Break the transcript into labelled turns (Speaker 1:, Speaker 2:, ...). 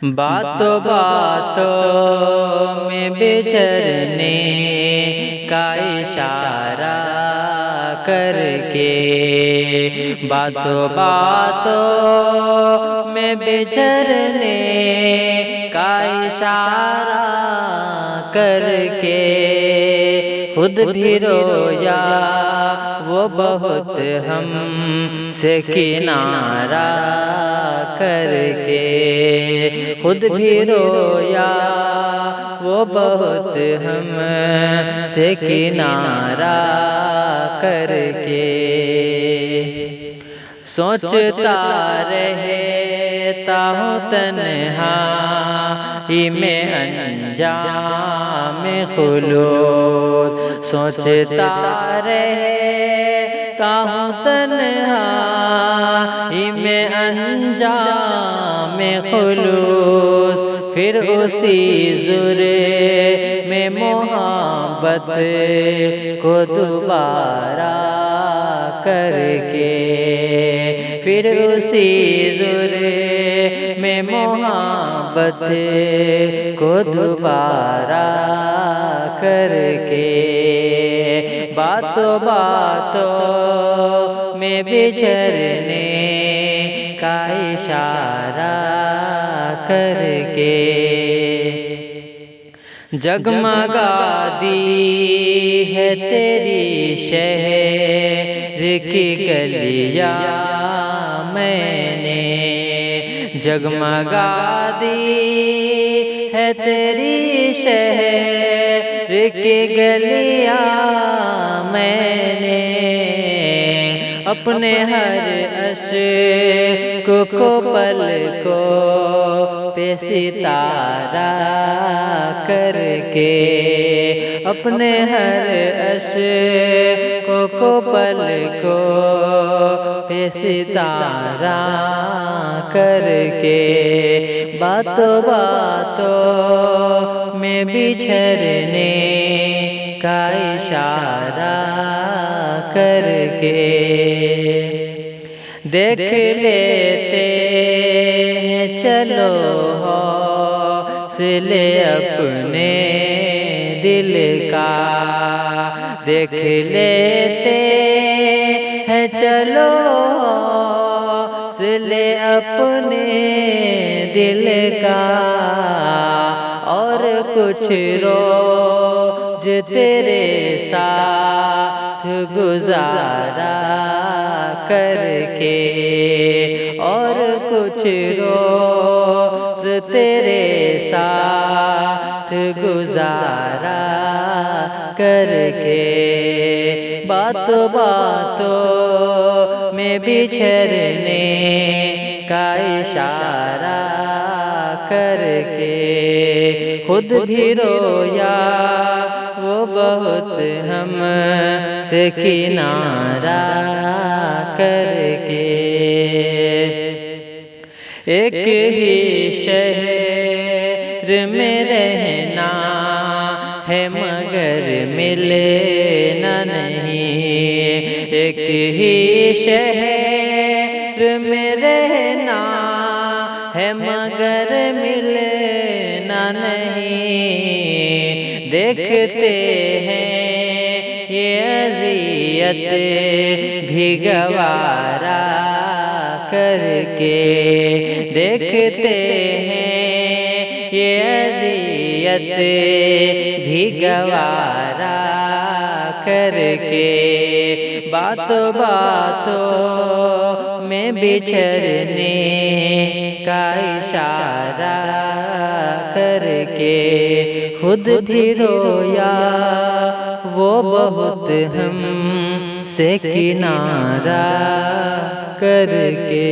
Speaker 1: बातों बातों में बिछड़ने का इशारा करके, बातों बातों में बिछड़ने का इशारा करके खुद भी रोया वो बहुत हमसे किनारा करके, खुद भी रोया वो बहुत हमसे किनारा करके। सोचता रहता हूँ तन्हाई में अंजाम खुलूस, सोचता रहता हूँ तन्हाई में अंजाम खुलूस, फिर उसी जुर्म में मोहब्बत को दोबारा करके, फिर उसी जुर्म में मोहब्बत को दोबारा करके, बातों बातों में बिछड़ने का इशारा करके। जगमगा दी है तेरी शहर की गलियां मैंने, जगमगा दी है तेरी शहर की गलियां मैंने, अपने हर अश्क को पलकों पे सितारा करके, अपने हर अश्क को पलकों पे सितारा करके, बातों बातों में बिछड़ने का इशारा करके। देख लेते हैं चलो हौसले अपने दिल का, देख लेते हैं चलो हौसले अपने दिल का, और कुछ रोज तेरे साथ गुजारा करके, और कुछ रोज तेरे साथ गुजारा करके, बातों बातों में बिछड़ने का इशारा करके खुद भी रोया वो बहुत हमसे किनारा करके। एक ही शहर में रहना है मगर मिलना नहीं, एक ही शहर में रहना है मगर मिलना नहीं, देखते हैं ये अज़ियत भी गवारा करके, देखते हैं ये अज़ियत भी गवारा करके, बातों बातों में बिछड़ने का इशारा करके खुद भी रोया वो बहुत हमसे किनारा करके।